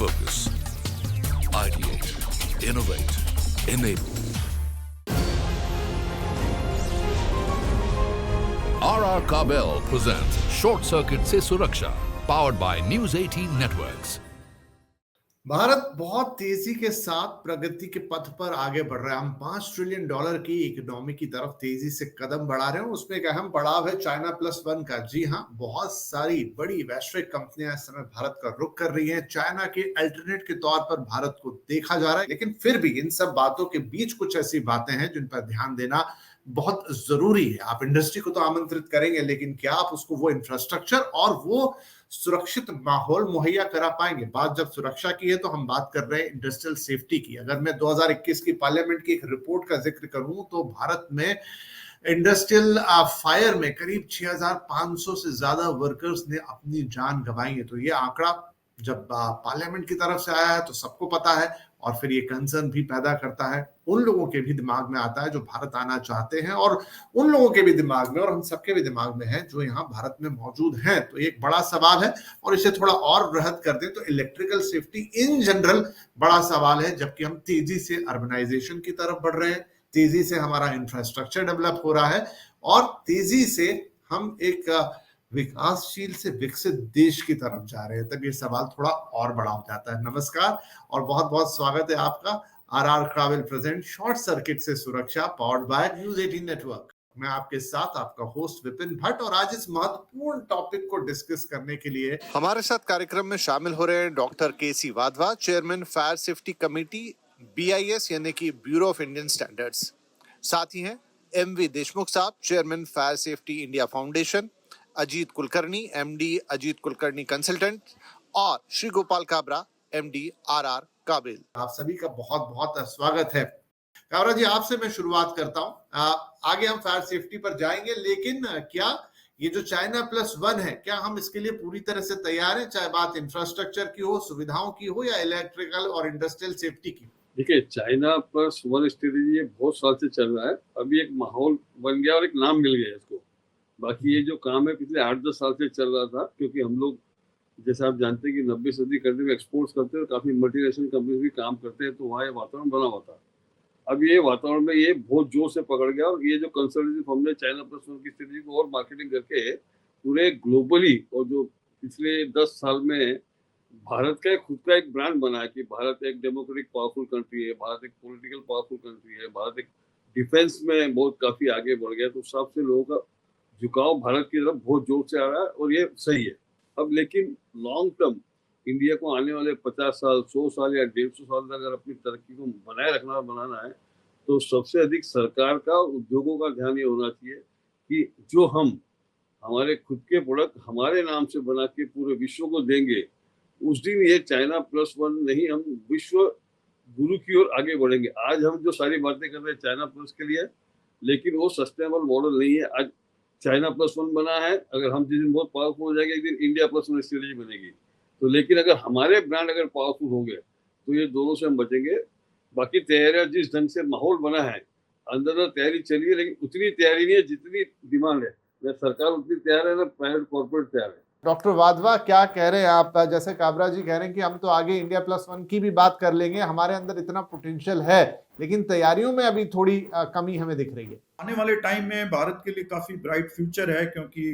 focus. Ideate, innovate, enable. RR Kabel presents Short Circuit से सुरक्षा, powered by News 18 Networks. Bharat बहुत तेजी के साथ प्रगति के पथ पर आगे बढ़ रहा है। हम $5 ट्रिलियन की इकोनॉमी की तरफ तेजी से कदम बढ़ा रहे हैं। उसमें एक अहम पड़ाव है चाइना प्लस वन का। जी हाँ, बहुत सारी बड़ी वैश्विक कंपनियां इस समय भारत का रुख कर रही हैं। चाइना के अल्टरनेट के तौर पर भारत को देखा जा रहा है, लेकिन फिर भी इन सब बातों के बीच कुछ ऐसी बातें हैं जिन पर ध्यान देना बहुत जरूरी है। आप इंडस्ट्री को तो आमंत्रित करेंगे, लेकिन क्या आप उसको वो इंफ्रास्ट्रक्चर और वो सुरक्षित माहौल मुहैया करा पाएंगे? बात जब सुरक्षा की है तो हम बात कर रहे हैं इंडस्ट्रियल सेफ्टी की। अगर मैं 2021 की पार्लियामेंट की एक रिपोर्ट का जिक्र करूं तो भारत में इंडस्ट्रियल फायर में करीब 6500 से ज्यादा वर्कर्स ने अपनी जान गंवाई है। तो ये आंकड़ा जब पार्लियामेंट की तरफ से आया है तो सबको पता है, और फिर ये कंसर्न भी पैदा करता है। उन लोगों के भी दिमाग में आता है जो भारत आना चाहते हैं, और उन लोगों के भी दिमाग में, और हम सबके भी दिमाग में है जो यहाँ भारत में मौजूद हैं। तो एक बड़ा सवाल है, और इसे थोड़ा और बृहद कर दें तो इलेक्ट्रिकल सेफ्टी इन जनरल बड़ा सवाल है। जबकि हम तेजी से अर्बनाइजेशन की तरफ बढ़ रहे हैं, तेजी से हमारा इंफ्रास्ट्रक्चर डेवलप हो रहा है, और तेजी से हम एक विकासशील से विकसित देश की तरफ जा रहे हैं, तब ये सवाल थोड़ा और बड़ा हो जाता है। नमस्कार और बहुत बहुत स्वागत है आपका आरआर काबिल प्रेजेंट शॉर्ट सर्किट से सुरक्षा, पावर्ड बाय न्यूज 18 नेटवर्क। मैं आपके साथ आपका होस्ट विपिन भट्ट, और आज इस महत्वपूर्ण टॉपिक को डिस्कस करने के लिए हमारे साथ कार्यक्रम में शामिल हो रहे हैं doctor K C Wadhwa, chairman fire safety committee BIS यानी कि ब्यूरो ऑफ इंडियन स्टैंडर्ड्स। साथ ही हैं MV देशमुख साहब, chairman fire safety India foundation, Ajit Kulkarni MD Ajit Kulkarni consultant, और श्री गोपाल काबरा MD RR काबिल। आप सभी का बहुत बहुत स्वागत है। काबरा जी, आपसे मैं शुरुआत करता हूं। आगे हम फायर सेफ्टी पर जाएंगे, लेकिन क्या ये जो चाइना प्लस वन है, क्या हम इसके लिए पूरी तरह से तैयार हैं? चाहे बात इंफ्रास्ट्रक्चर की हो, सुविधाओं की हो, या इलेक्ट्रिकल और इंडस्ट्रियल सेफ्टी की। देखिए, चाइना प्लस वन स्ट्रेटेजी ये बहुत साल से चल रहा है। अभी एक माहौल बन गया और एक नाम मिल गया इसको। बाकी ये जो काम है पिछले 8-10 साल से चल रहा था, क्योंकि हम लोग जैसे आप जानते हैं कि 90% कंट्री में एक्सपोर्ट्स करते हैं और काफ़ी मल्टीनेशनल कंपनीज भी काम करते हैं, तो वहाँ ये वातावरण बना हुआ था। अब ये वातावरण में ये बहुत जोर से पकड़ गया, और ये जो कंसल्टेंसी फर्म ने चाइना प्लस वन की स्ट्रेटेजी को और मार्केटिंग करके पूरे ग्लोबली, और जो पिछले 10 साल में भारत का खुद का एक ब्रांड बना है कि भारत एक डेमोक्रेटिक पावरफुल कंट्री है, भारत एक पॉलिटिकल पावरफुल कंट्री है, भारत एक डिफेंस में बहुत काफ़ी आगे बढ़ गया। तो उस हिसाब से लोगों का झुकाव भारत की तरफ बहुत जोर से आ रहा है, और ये सही है। अब लेकिन लॉन्ग टर्म इंडिया को आने वाले 50 साल, 100 साल या 150 साल तक अगर अपनी तरक्की को बनाए रखना और बनाना है, तो सबसे अधिक सरकार का, उद्योगों का ध्यान ये होना चाहिए कि जो हम हमारे खुद के प्रोडक्ट हमारे नाम से बना के पूरे विश्व को देंगे, उस दिन ये चाइना प्लस वन नहीं, हम विश्व गुरु की ओर आगे बढ़ेंगे। आज हम जो सारी बातें कर रहे हैं चाइना प्लस के लिए, लेकिन वो सस्टेनेबल मॉडल नहीं है। आज चाइना प्लस वन बना है, अगर हम जिस दिन बहुत पावरफुल हो जाएंगे, एक दिन इंडिया प्लस वन स्ट्रेटेजी बनेगी। तो लेकिन अगर हमारे ब्रांड अगर पावरफुल होंगे तो ये दोनों से हम बचेंगे। बाकी तैयारियां जिस ढंग से माहौल बना है, अंदर तैयारी चलिए, लेकिन उतनी तैयारी नहीं है जितनी डिमांड है। न सरकार उतनी तैयार है, न प्राइवेट कॉर्पोरेट तैयार है। डॉक्टर वाधवा, क्या कह रहे हैं आप? जैसे काबरा जी कह रहे हैं कि हम तो आगे इंडिया प्लस वन की भी बात कर लेंगे, हमारे अंदर इतना पोटेंशियल है, लेकिन तैयारियों में अभी थोड़ी कमी हमें दिख रही है। आने वाले टाइम में भारत के लिए काफ़ी ब्राइट फ्यूचर है, क्योंकि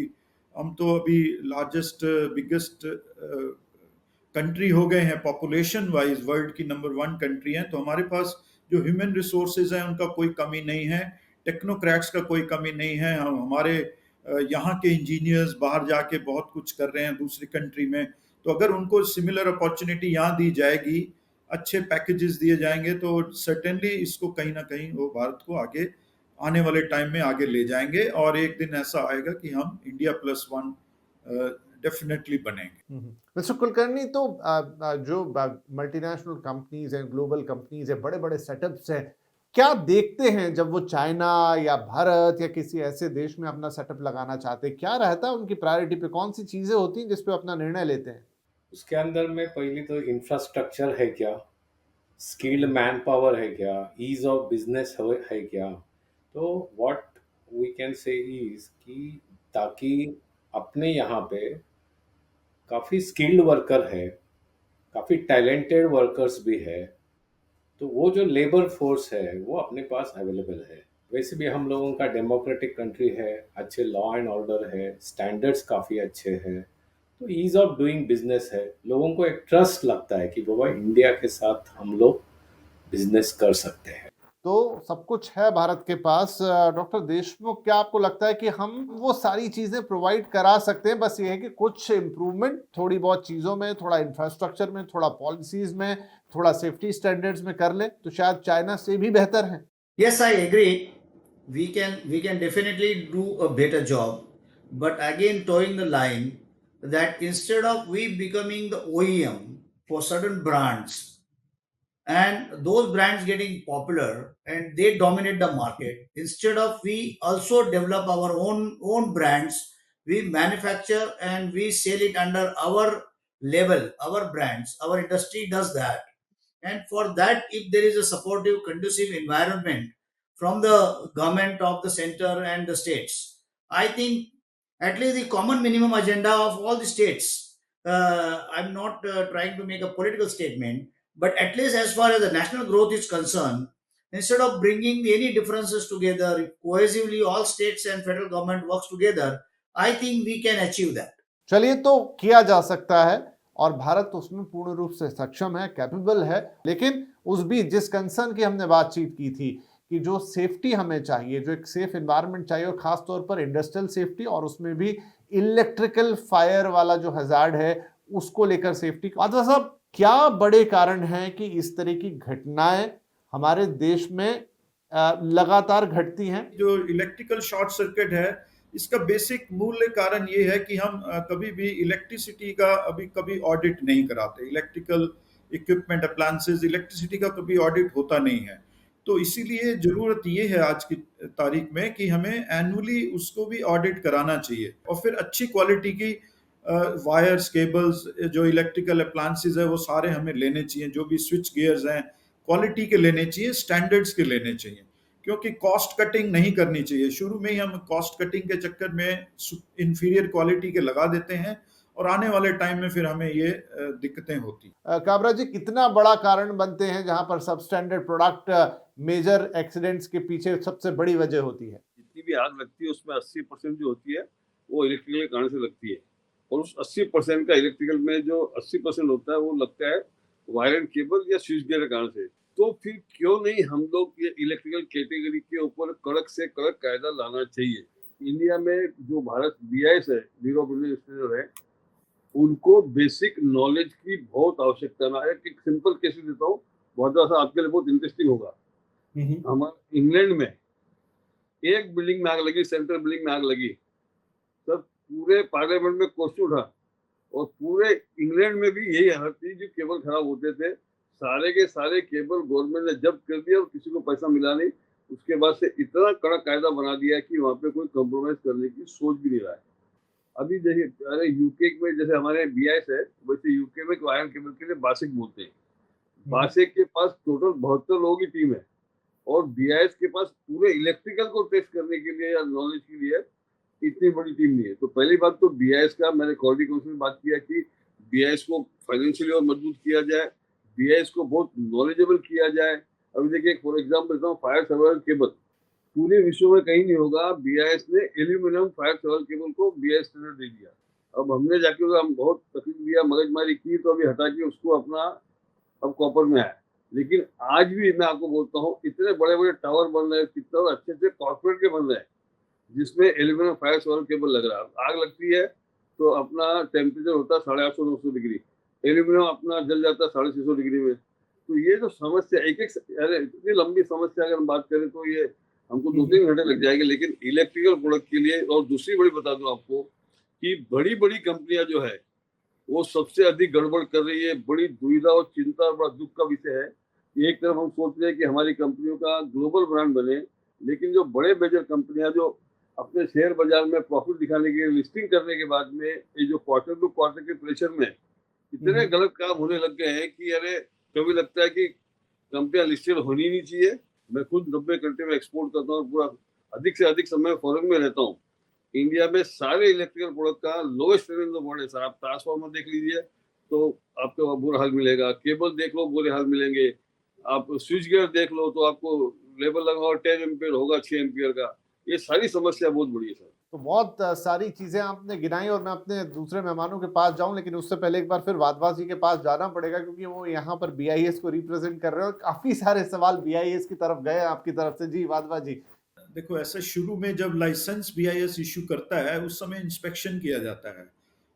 हम तो अभी लार्जेस्ट बिगेस्ट कंट्री हो गए हैं पॉपुलेशन वाइज, वर्ल्ड की नंबर 1 कंट्री है। तो हमारे पास जो ह्यूमन रिसोर्सेज हैं उनका कोई कमी नहीं है, टेक्नोक्रैट्स का कोई कमी नहीं है। हमारे यहाँ के इंजीनियर्स बाहर जाके बहुत कुछ कर रहे हैं दूसरी कंट्री में। तो अगर उनको सिमिलर अपॉर्चुनिटी यहाँ दी जाएगी, अच्छे पैकेजेस दिए जाएंगे, तो सर्टेनली इसको कहीं ना कहीं वो भारत को आगे आने वाले टाइम में आगे ले जाएंगे, और एक दिन ऐसा आएगा कि हम इंडिया प्लस वन डेफिनेटली बनेंगे। मिस्टर कुलकर्णी, तो जो मल्टीनेशनल कंपनीज हैं, ग्लोबल कंपनीज हैं, बड़े बड़े सेटअप्स हैं, क्या देखते हैं जब वो चाइना या भारत या किसी ऐसे देश में अपना सेटअप लगाना चाहते हैं? क्या रहता है उनकी प्रायोरिटी पे? कौन सी चीजें होती हैं जिस पे अपना निर्णय लेते हैं? उसके अंदर में पहली तो इंफ्रास्ट्रक्चर है क्या, स्किल्ड मैन पावर है क्या, ईज ऑफ बिजनेस है क्या। तो what we can say is कि ताकि अपने यहाँ पे काफ़ी स्किल्ड वर्कर है, काफ़ी टैलेंटेड वर्कर्स भी है, तो वो जो लेबर फोर्स है वो अपने पास अवेलेबल है। वैसे भी हम लोगों का डेमोक्रेटिक कंट्री है, अच्छे लॉ एंड ऑर्डर है, स्टैंडर्ड्स काफ़ी अच्छे हैं, तो ईज ऑफ डूइंग बिजनेस है। लोगों को एक ट्रस्ट लगता है कि बाबा इंडिया के साथ हम लोग बिजनेस कर सकते हैं। तो सब कुछ है भारत के पास। डॉक्टर देशमुख, क्या आपको लगता है कि हम वो सारी चीजें प्रोवाइड करा सकते हैं, बस ये है कि कुछ इम्प्रूवमेंट थोड़ी बहुत चीजों में, थोड़ा इंफ्रास्ट्रक्चर में, थोड़ा पॉलिसीज में, थोड़ा सेफ्टी स्टैंडर्ड्स में कर ले तो शायद चाइना से भी बेहतर है? Yes, I agree. We can definitely do a better job, but again, towing the line that instead of we becoming the OEM for certain brands and those brands getting popular and they dominate the market, instead of we also develop our own brands, we manufacture and we sell it under our label, our brands. Our industry does that, and for that, if there is a supportive, conducive environment from the government of the center and the states, I think at least the common minimum agenda of all the states. I'm not trying to make a political statement, but at least as far as the national growth is concerned, instead of bringing any differences together, if cohesively all states and federal government works together, I think we can achieve that. चलिए, तो किया जा सकता है और भारत उसमें पूर्ण रूप से सक्षम है, कैपेबल है। लेकिन उस बीच जिस कंसर्न की हमने बातचीत की थी कि जो सेफ्टी हमें चाहिए, जो एक सेफ एनवायरनमेंट चाहिए, और खास तौर पर इंडस्ट्रियल सेफ्टी, और उसमें भी इलेक्ट्रिकल फायर वाला जो हजार्ड है उसको लेकर सेफ्टी। वाधवा साहब, क्या बड़े कारण हैं कि इस तरह की घटनाएं हमारे देश में लगातार घटती हैं? जो इलेक्ट्रिकल शॉर्ट सर्किट है, इसका बेसिक मूल कारण ये है कि हम कभी भी इलेक्ट्रिसिटी का अभी कभी ऑडिट नहीं कराते। इलेक्ट्रिकल इक्विपमेंट, अप्लायंसेस, इलेक्ट्रिसिटी का कभी ऑडिट होता नहीं है। तो इसीलिए ज़रूरत ये है आज की तारीख में कि हमें एनुअली उसको भी ऑडिट कराना चाहिए, और फिर अच्छी क्वालिटी की वायर्स, केबल्स, जो इलेक्ट्रिकल अप्लायंसेस है वो सारे हमें लेने चाहिए। जो भी स्विच गियर्स हैं क्वालिटी के लेने चाहिए, स्टैंडर्ड्स के लेने चाहिए, क्योंकि कॉस्ट कटिंग नहीं करनी चाहिए। शुरू में ही हम कॉस्ट कटिंग के चक्कर में इंफीरियर क्वालिटी के लगा देते हैं और आने वाले टाइम में फिर हमें ये दिक्कतें होती। काबरा जी, कितना बड़ा कारण बनते हैं जहां पर सब स्टैंडर्ड प्रोडक्ट मेजर एक्सीडेंट्स के पीछे सबसे बड़ी वजह होती है? जितनी भी आग लगती है उसमें 80% जो होती है वो इलेक्ट्रिकल के कारण से लगती है, और उस 80% का इलेक्ट्रिकल में जो 80% होता है वो लगता है वायर एंड केबल या स्विच गियर के कारण से। तो फिर क्यों नहीं हम लोग ये इलेक्ट्रिकल कैटेगरी के ऊपर कड़क से कड़क कायदा लाना चाहिए। इंडिया में जो भारत BIS है, ब्यूरो ऑफ इंडियन स्टैंडर्ड है, उनको बेसिक नॉलेज की बहुत आवश्यकता है। एक सिंपल केस देता हूँ, बहुत ज़्यादा आपके लिए बहुत इंटरेस्टिंग होगा। हमारे इंग्लैंड में एक बिल्डिंग में आग लगी, सेंट्रल बिल्डिंग में आग लगी, तब पूरे पार्लियामेंट में क्वेश्चन उठा, और पूरे इंग्लैंड में भी यही हालत थी। जो केबल खराब होते थे, सारे के सारे केबल गवर्नमेंट ने जब्त कर दिया और किसी को पैसा मिला नहीं। उसके बाद से इतना कड़क कायदा बना दिया कि वहाँ पे कोई कॉम्प्रोमाइज करने की सोच भी नहीं रहा है। अभी देखिए, अरे यूके में जैसे हमारे BIS है, वैसे यूके में वायर केबल के लिए बासिक बोलते हैं। बासिक के पास टोटल 72 लोगों की टीम है, और BIS के पास पूरे इलेक्ट्रिकल को टेस्ट करने के लिए या नॉलेज के लिए इतनी बड़ी टीम नहीं है। तो पहली बात तो BIS का, मैंने क्वालिटी काउंसिल में बात किया कि BIS को फाइनेंशियली और मजबूत किया जाए, BIS को बहुत नॉलेजेबल किया जाए। अभी देखिए, फॉर एग्जाम्पल देता हूँ, फायर सर्वाइवल केबल पूरे विश्व में कहीं नहीं होगा। BIS ने एल्यूमिनियम फायर सर्वाइवल केबल को BIS स्टैंडर्ड दे दिया। अब हमने जाके हम बहुत तकलीफ दिया, मगजमारी की, तो अभी हटा के उसको अपना अब कॉपर में है। लेकिन आज भी मैं आपको बोलता हूँ, इतने बड़े बड़े टावर बन रहे हैं, कितने अच्छे अच्छे कॉर्पोरेट के बन रहे हैं, जिसमें एल्यूमिनियम फायर सर्वाइवल केबल लग रहा है। आग लगती है तो अपना टेम्परेचर होता है 850-900 डिग्री, एल्यूमिनियम अपना जल जाता है 650 डिग्री में। तो ये जो समस्या एक अरे इतनी लंबी समस्या अगर हम बात करें तो ये हमको 2-3 घंटे लग जाएंगे। लेकिन इलेक्ट्रिकल प्रोडक्ट के लिए, और दूसरी बड़ी बता दूं आपको कि बड़ी बड़ी कंपनियां जो है वो सबसे अधिक गड़बड़ कर रही है। बड़ी दुविधा और चिंता और बड़ा दुख का विषय है। एक तरफ हम सोच रहे हैं कि हमारी कंपनियों का ग्लोबल ब्रांड बने, लेकिन जो बड़े मेजर कंपनियां जो अपने शेयर बाजार में प्रॉफिट दिखाने के लिए लिस्टिंग करने के बाद में ये जो क्वार्टर टू क्वार्टर के प्रेशर में इतने गलत काम होने लग गए हैं कि अरे कभी लगता है कि कंपनियां लिस्टेड होनी नहीं चाहिए। मैं खुद 90 कंट्री में एक्सपोर्ट करता हूँ, पूरा अधिक से अधिक समय फॉरेन में रहता हूँ। इंडिया में सारे इलेक्ट्रिकल प्रोडक्ट का lowest range in the world है सर। आप ट्रांसफार्मर देख लीजिए, तो आपको बुरा हाल मिलेगा। केबल देख लो, बुरे हाल मिलेंगे। आप स्विच गियर देख लो तो आपको लेबल लगाओ 10 एम्पियर होगा 6 एम्पियर का। ये सारी समस्या बहुत बड़ी है सर। तो बहुत सारी चीजें आपने गिनाई और मैं अपने दूसरे मेहमानों के पास जाऊं, लेकिन उससे पहले एक बार फिर वाधवा जी के पास जाना पड़ेगा क्योंकि वो यहाँ पर बीआईएस को रिप्रेजेंट कर रहे हैं और काफी सारे सवाल बीआईएस की तरफ गए आपकी तरफ से। जी वाधवा जी। देखो, ऐसा शुरू में जब लाइसेंस बीआईएस इशू करता है उस समय इंस्पेक्शन किया जाता है।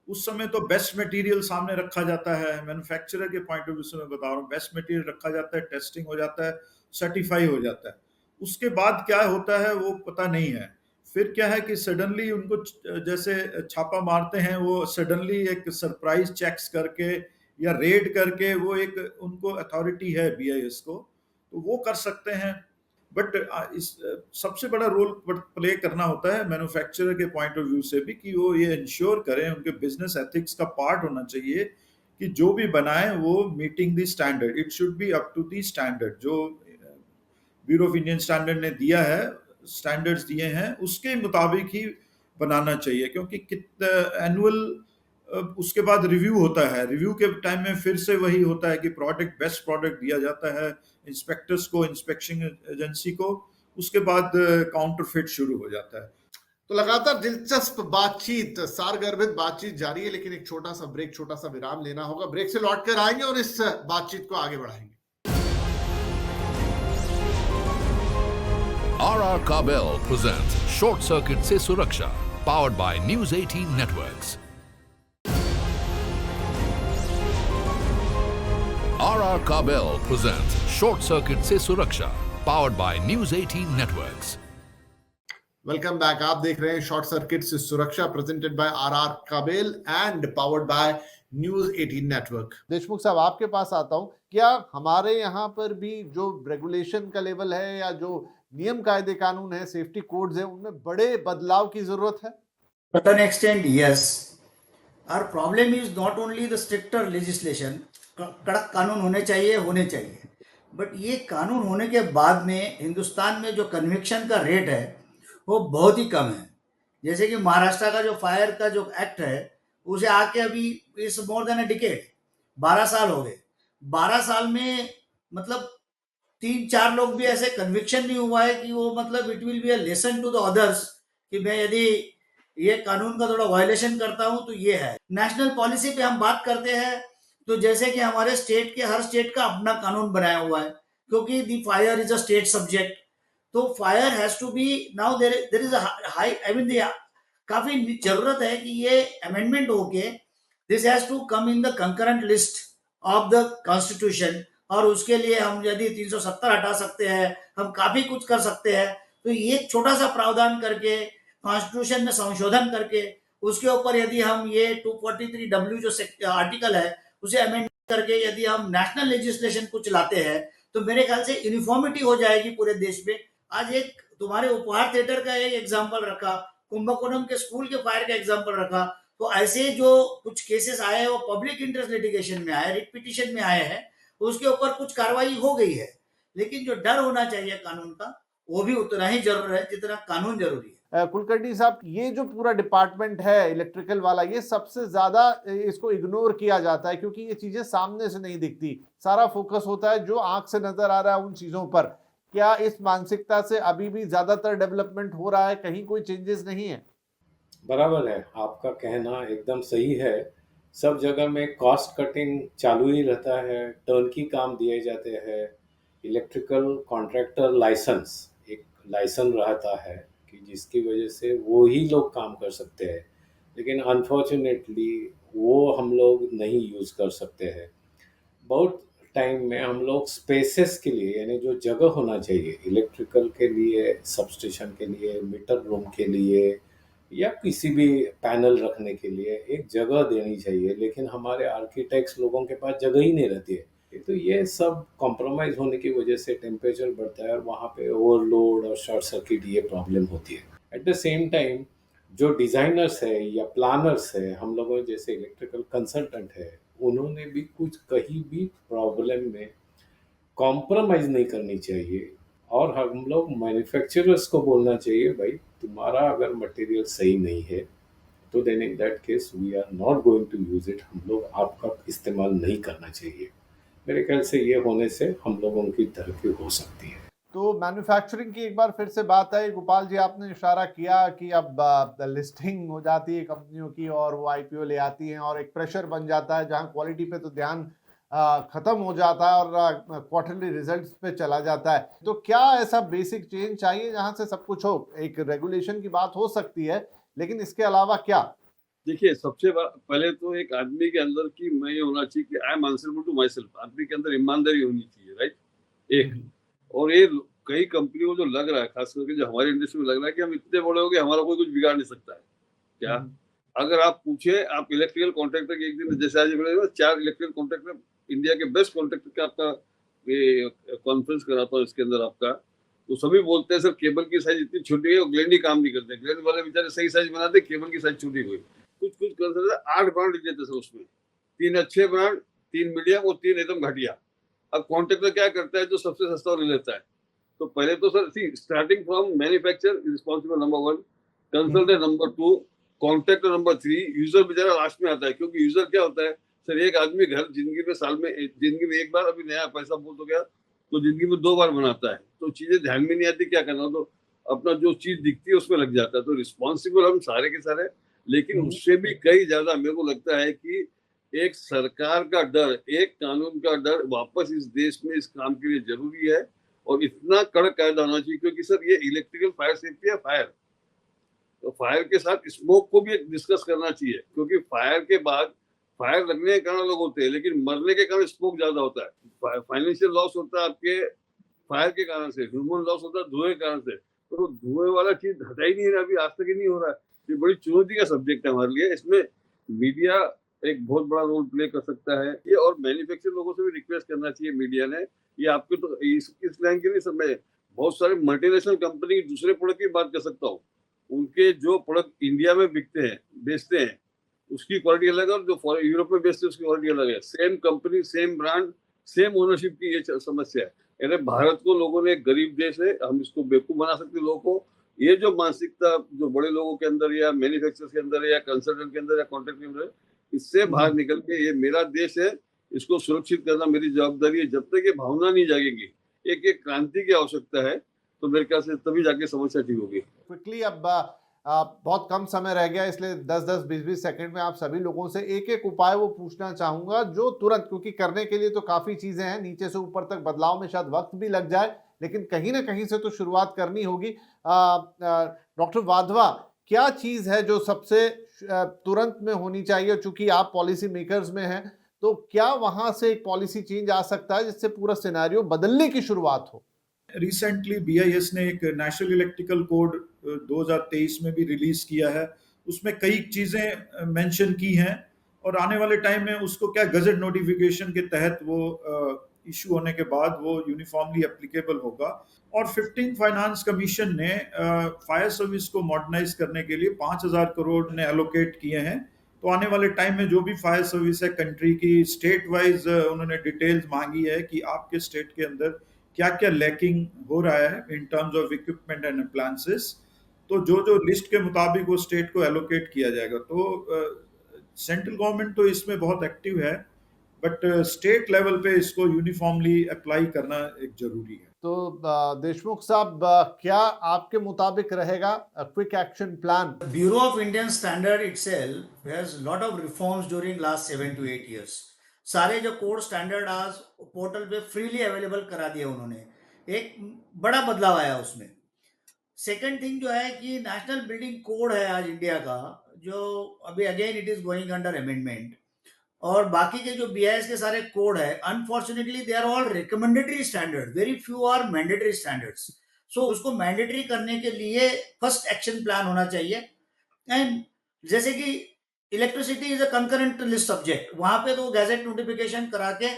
उस समय तो बेस्ट मटेरियल सामने रखा जाता है, मैन्युफैक्चरर के पॉइंट ऑफ व्यू से मैं बता रहा हूँ, बेस्ट मटेरियल रखा जाता है, टेस्टिंग हो जाता है, सर्टिफाई हो जाता है। उसके बाद क्या होता है वो पता नहीं है। फिर क्या है कि सडनली उनको जैसे छापा मारते हैं, वो सडनली एक सरप्राइज चेक्स करके या रेड करके, वो एक उनको अथॉरिटी है बीआईएस को, तो वो कर सकते हैं। बट इस सबसे बड़ा रोल प्ले करना होता है मैन्युफैक्चरर के पॉइंट ऑफ व्यू से भी, कि वो ये इंश्योर करें, उनके बिजनेस एथिक्स का पार्ट होना चाहिए कि जो भी बनाए वो meeting the standard, it should be up to the standard जो ब्यूरो ऑफ इंडियन स्टैंडर्ड ने दिया है, स्टैंडर्ड्स दिए हैं उसके मुताबिक ही बनाना चाहिए। क्योंकि एनुअल उसके बाद रिव्यू होता है, रिव्यू के टाइम में फिर से वही होता है कि प्रोडक्ट, बेस्ट प्रोडक्ट दिया जाता है इंस्पेक्टर्स को, इंस्पेक्शन एजेंसी को, उसके बाद काउंटरफिट शुरू हो जाता है। तो लगातार दिलचस्प बातचीत, सारगर्भित बातचीत जारी है, लेकिन एक छोटा सा ब्रेक, छोटा सा विराम लेना होगा। ब्रेक से लौटकर आएंगे और इस बातचीत को आगे बढ़ाएंगे। RR Kabel presents Short Circuit se Suraksha, powered by News 18 Networks. RR Kabel presents Short Circuit se Suraksha, powered by News 18 Networks. Welcome back. आप देख रहे हैं शॉर्ट सर्किट से सुरक्षा, presented by RR Kabel and powered by news 18 network. Deshmukh साहब, आपके पास आता हूं। क्या हमारे यहाँ पर भी जो रेगुलेशन का लेवल है या जो नियम कायदे कानून है, सेफ्टी कोड्स है, उनमें बड़े बदलाव की जरूरत है? To an extent, yes. Our problem is not only the stricter legislation, कड़क कानून होने चाहिए, बट ये कानून होने के बाद में हिंदुस्तान में जो कन्विक्शन का रेट है वो बहुत ही कम है। जैसे कि महाराष्ट्र का जो फायर का जो एक्ट है, उसे आके अभी इस मोर देन अ डिकेड, 12 साल हो गए। 12 साल में मतलब 3-4 लोग भी ऐसे कन्विक्शन नहीं हुआ है कि वो मतलब it will be a lesson to the others कि मैं यदि ये कानून का थोड़ा वायलेशन करता हूं तो ये है। नेशनल पॉलिसी पे हम बात करते हैं तो जैसे कि हमारे स्टेट के, हर स्टेट का अपना कानून बनाया हुआ है, क्योंकि the fire is a state subject. तो fire has to be now there is a high, I mean काफी जरूरत है कि ये अमेंडमेंट होके this has to come in the concurrent list of the constitution. और उसके लिए हम यदि 370 हटा सकते हैं, हम काफी कुछ कर सकते हैं। तो ये छोटा सा प्रावधान करके कॉन्स्टिट्यूशन में संशोधन करके उसके ऊपर यदि हम ये 243W जो आर्टिकल है उसे अमेंड करके यदि हम नेशनल लेजिस्लेशन कुछ लाते हैं तो मेरे ख्याल से यूनिफॉर्मिटी हो जाएगी पूरे देश में। आज एक तुम्हारे उपहार थिएटर का एक एग्जाम्पल रखा, कुंभकोणम के स्कूल के फायर का एग्जाम्पल रखा, तो ऐसे जो कुछ केसेस आए हैं वो पब्लिक इंटरेस्ट लिटिगेशन में आए, रिट पिटिशन में आए हैं, उसके ऊपर कुछ कार्रवाई हो गई है। लेकिन जो डर होना चाहिए कानून का वो भी उतना ही जरूरी है जितना कानून जरूरी है। कुलकर्णी साहब, ये जो पूरा डिपार्टमेंट है इलेक्ट्रिकल वाला, ये सबसे ज्यादा इसको इग्नोर किया जाता है क्योंकि ये चीजें सामने से नहीं दिखती। सारा फोकस होता है जो आंख से नजर आ रहा है उन चीजों पर। क्या इस मानसिकता से अभी भी ज्यादातर डेवलपमेंट हो रहा है? कहीं कोई चेंजेस नहीं है? बराबर है, आपका कहना एकदम सही है। सब जगह में कॉस्ट कटिंग चालू ही रहता है, टर्नकी काम दिए जाते हैं। इलेक्ट्रिकल कॉन्ट्रैक्टर लाइसेंस, एक लाइसेंस रहता है कि जिसकी वजह से वो ही लोग काम कर सकते हैं, लेकिन अनफॉर्चुनेटली वो हम लोग नहीं यूज़ कर सकते हैं। बहुत टाइम में हम लोग स्पेसेस के लिए, यानी जो जगह होना चाहिए इलेक्ट्रिकल के लिए, सबस्टेशन के लिए, मीटर रूम के लिए या किसी भी पैनल रखने के लिए एक जगह देनी चाहिए, लेकिन हमारे आर्किटेक्ट्स लोगों के पास जगह ही नहीं रहती है। तो ये सब कॉम्प्रोमाइज़ होने की वजह से टेम्परेचर बढ़ता है और वहाँ पे ओवरलोड और शॉर्ट सर्किट ये प्रॉब्लम होती है। एट द सेम टाइम जो डिज़ाइनर्स है या प्लानर्स है, हम लोगों जैसे इलेक्ट्रिकल कंसल्टेंट है, उन्होंने भी कुछ कहीं भी प्रॉब्लम में कॉम्प्रोमाइज़ नहीं करनी चाहिए। और हम लोग मैन्युफैक्चरर्स को बोलना चाहिए, भाई तुम्हारा अगर मटेरियल सही नहीं है तो then in that case we are not going to use it, हम लोग आपका इस्तेमाल नहीं करना चाहिए। मेरे ख्याल से ये होने से हम लोगों की तरक्की हो सकती है। तो मैन्युफैक्चरिंग की एक बार फिर से बात आई, गोपाल जी आपने इशारा किया कि अब लिस्टिंग हो जाती है कंपनियों की और वो आईपीओ ले आती हैं और एक प्रेशर बन जाता है जहां क्वालिटी पे तो ध्यान खत्म हो जाता है और क्वार्टरली रिजल्ट्स पे चला जाता है। तो क्या ऐसा बेसिक चेंज चाहिए जहां से सब कुछ हो? एक रेगुलेशन की बात हो सकती है, लेकिन इसके अलावा क्या? देखिए, पहले तो एक आदमी के अंदर की मैं ये होना चाहिए कि I am answerable to myself. आदमी के अंदर ईमानदारी होनी चाहिए, राइट? एक और ये कई कंपनियों को जो लग रहा है, खास करके जो हमारी इंडस्ट्री में लग रहा है कि हम इतने बड़े हो गए, हमारा कोई कुछ बिगाड़ नहीं सकता है। क्या अगर आप पूछे, आप इलेक्ट्रिकल कॉन्ट्रैक्टर के एक दिन जैसे आज बोले 4 इलेक्ट्रिकल कॉन्ट्रैक्टर, इंडिया के बेस्ट कॉन्ट्रैक्टर का आपका ये कॉन्फ्रेंस कराता हूँ इसके अंदर आपका, तो सभी बोलते हैं सर केबल की साइज इतनी छोटी है, और ग्लैंड ही काम नहीं करते। ग्लैंड वाले बेचारे सही साइज बनाते, केबल की साइज छोटी हुई। कुछ कर सकते 8 ब्रांड लिख देते सर उसमें, 3 अच्छे ब्रांड, 3 मीडियम और 3 एकदम घटिया। अब कॉन्ट्रैक्टर क्या करता है, जो सबसे सस्ता ले लेता है। तो पहले तो sir see starting from manufacture responsible number 1, consultant number 2, contractor number 3, user बेचारा लास्ट में आता है। क्योंकि यूजर क्या होता है सर, एक आदमी घर जिंदगी में साल में जिंदगी में एक बार, अभी नया पैसा बहुत हो गया तो जिंदगी में 2 बार बनाता है, तो चीजें ध्यान में नहीं आती क्या करना, तो अपना जो चीज दिखती है उसमें लग जाता है। तो रिस्पॉन्सिबल हम सारे के सारे, लेकिन उससे भी कई ज्यादा मेरे को लगता है कि एक सरकार का डर, एक कानून का डर वापस इस देश में इस काम के लिए जरूरी है। और इतना कड़क कायदा होना चाहिए, क्योंकि सर ये इलेक्ट्रिकल फायर सेफ्टी है, फायर, तो फायर के साथ स्मोक को भी डिस्कस करना चाहिए। क्योंकि फायर के बाद फायर लगने के कारण लोग होते हैं, लेकिन मरने के कारण स्मोक ज्यादा होता है। फाइनेंशियल लॉस होता है आपके फायर के कारण से, ह्यूमन लॉस होता है धुएं के कारण से। तो धुएं वाला चीज हटा ही नहीं रहा, अभी आज तक ही नहीं हो रहा है। ये बड़ी चुनौती का सब्जेक्ट है हमारे लिए। इसमें मीडिया एक बहुत बड़ा रोल प्ले कर सकता है ये, और मैन्युफैक्चर लोगों से भी रिक्वेस्ट करना चाहिए मीडिया ने, ये आपके तो इस लाइन के लिए सब मैं बहुत सारे मल्टीनेशनल कंपनी दूसरे प्रोडक्ट की बात कर सकता हूँ। उनके जो प्रोडक्ट इंडिया में बिकते हैं, बेचते हैं, उसकी क्वालिटी अलग है, और जो यूरोप में बेचते हैं उसकी क्वालिटी अलग है। Same company, same brand, same ownership की ये समस्या है। यानी भारत को लोगों ने, गरीब देश है, हम इसको बेवकूफ बना सकते हैं लोगों को। ये जो मानसिकता जो बड़े लोगों के अंदर या मैन्युफैक्चर के अंदर या कंसल्टेंट के अंदर या कॉन्ट्रैक्ट के अंदर, इससे बाहर निकल के ये मेरा देश है, इसको सुरक्षित करना मेरी जवाबदारी है। जब तक ये भावना नहीं जागेगी, एक एक क्रांति की आवश्यकता है, तो मेरे ख्याल से तभी जाके समस्या ठीक होगी। क्विकली अब बहुत कम समय रह गया, इसलिए 10-10, 20-20 सेकंड में आप सभी लोगों से एक एक उपाय वो पूछना चाहूंगा जो तुरंत, क्योंकि करने के लिए तो काफी चीजें हैं, नीचे से ऊपर तक बदलाव में शायद वक्त भी लग जाए, लेकिन कहीं ना कहीं से तो शुरुआत करनी होगी। डॉक्टर वाधवा, क्या चीज है जो सबसे तुरंत में होनी चाहिए? चूंकि आप पॉलिसी मेकर्स में हैं, तो क्या वहां से एक पॉलिसी चेंज आ सकता है जिससे पूरा सिनेरियो बदलने की शुरुआत हो? रिसेंटली BIS ने एक नेशनल इलेक्ट्रिकल कोड 2023 में भी रिलीज किया है। उसमें कई चीजें मेंशन की हैं, और आने वाले टाइम में उसको क्या गजट नोटिफिकेशन के तहत वो इशू होने के बाद वो यूनिफॉर्मली एप्लीकेबल होगा। और 15 फाइनेंस कमीशन ने फायर सर्विस को मॉडर्नाइज करने के लिए 5,000 करोड़ ने एलोकेट किए हैं। तो आने वाले टाइम में जो भी फायर सर्विस है कंट्री की, स्टेट वाइज उन्होंने डिटेल्स मांगी है कि आपके स्टेट के अंदर क्या क्या लैकिंग हो रहा है in terms of equipment and appliances. तो जो लिस्ट के मुताबिक वो स्टेट को एलोकेट किया जाएगा। तो सेंट्रल गवर्नमेंट तो इसमें बहुत एक्टिव है, बट स्टेट लेवल पे इसको यूनिफॉर्मली अप्लाई करना एक जरूरी है। तो देशमुख साहब, क्या आपके मुताबिक रहेगा quick action plan? Bureau of Indian Standard itself has lot of reforms during last 7 to 8 years. सारे जो कोड स्टैंडर्ड आज पोर्टल पे फ्रीली अवेलेबल करा दिया उन्होंने, एक बड़ा बदलाव आया उसमें। सेकंड थिंग जो है कि नेशनल बिल्डिंग कोड है आज इंडिया का, जो अभी again it is going under amendment, और बाकी के जो BIS के सारे कोड है, unfortunately they are all recommendatory standard, very few are mandatory standards. So उसको मैंडेटरी करने के लिए फर्स्ट एक्शन प्लान होना चाहिए। एंड जैसे कि electricity is a concurrent list subject, वहां पे तो गैजेट नोटिफिकेशन करा के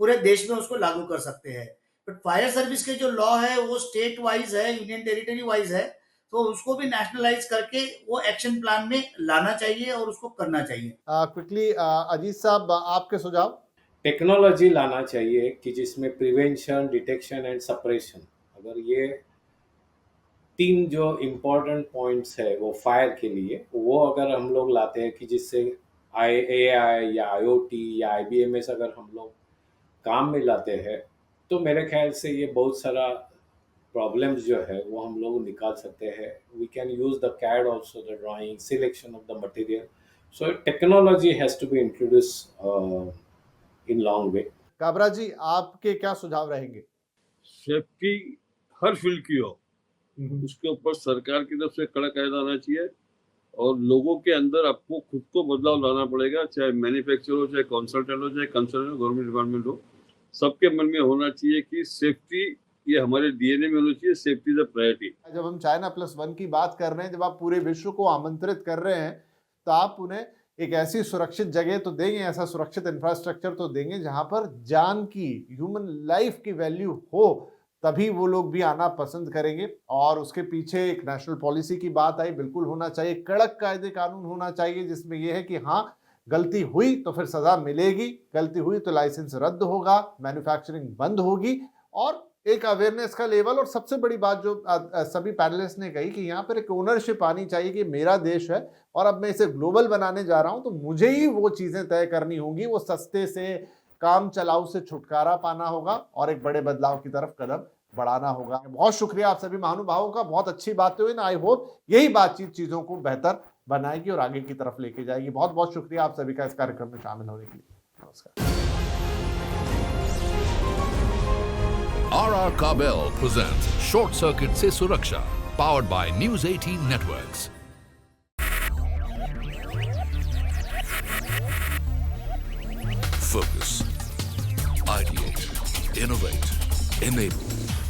पूरे देश में उसको लागू कर सकते हैं। बट फायर सर्विस के जो लॉ है वो स्टेट वाइज है, यूनियन टेरिटरी वाइज है, तो उसको भी नेशनलाइज करके वो एक्शन प्लान में लाना चाहिए और उसको करना चाहिए। क्विकली अजीत साहब, आपके सुझाव? टेक्नोलॉजी लाना चाहिए कि जिसमें प्रिवेंशन, डिटेक्शन एंड सप्रेशन, अगर ये 3 जो इम्पोर्टेंट पॉइंट्स है वो फायर के लिए, वो अगर हम लोग लाते हैं कि जिससे AI या IoT या IBMS अगर हम लोग काम में लाते हैं, तो मेरे ख्याल से ये बहुत सारा प्रॉब्लम्स जो है वो हम लोग निकाल सकते हैं. We can use the CAD also, the drawing, selection of the material. So technology has to be introduce in long way. Kabra ji, आपके क्या सुझाव रहेंगे? सेफ्टी हर फील्ड की हो, उसके ऊपर सरकार की तरफ से कड़ा कायदा आना चाहिए और लोगों के अंदर आपको खुद को बदलाव लाना पड़ेगा. चाहे मैन्युफैक्चरर हो, चाहे कंसल्टेंट हो, चाहे कंसर्न हो, गवर्नमेंट डिपार्टमेंट हो, सबके मन में होना चाहिए कि सेफ्टी ये हमारे DNA में होना चाहिए. Safety is a priority. जब हम China+1 की बात कर रहे हैं, जब आप पूरे विश्व को आमंत्रित कर रहे हैं, तो आप उन्हें एक ऐसी सुरक्षित जगह तो देंगे, ऐसा सुरक्षित इंफ्रास्ट्रक्चर तो देंगे जहां पर जान की, ह्यूमन लाइफ की वैल्यू हो, तभी वो लोग भी आना पसंद करेंगे. और उसके पीछे एक नेशनल पॉलिसी की बात आई, बिल्कुल होना चाहिए, कड़क कायदे कानून होना चाहिए जिसमें यह है कि हाँ, गलती हुई तो फिर सजा मिलेगी, गलती हुई तो लाइसेंस रद्द होगा, मैन्युफैक्चरिंग बंद होगी. और एक अवेयरनेस का लेवल, और सबसे बड़ी बात जो सभी पैनलिस्ट ने कही कि यहाँ पर एक ओनरशिप आनी चाहिए कि मेरा देश है और अब मैं इसे ग्लोबल बनाने जा रहा हूँ, तो मुझे ही वो चीजें तय करनी होंगी, वो सस्ते से, काम चलाऊ से छुटकारा पाना होगा और एक बड़े बदलाव की तरफ कदम बढ़ाना होगा. बहुत शुक्रिया आप सभी महानुभावों का, बहुत अच्छी बातें हुई ना. आई होप यही बातचीत चीजों को बेहतर बनाएगी और आगे की तरफ लेके जाएगी. बहुत बहुत शुक्रिया आप सभी का इस कार्यक्रम में शामिल होने के लिए. नमस्कार. RR Kabel presents Short Circuit se Suraksha, powered by News 18 Networks. Focus, ideate, innovate, enable.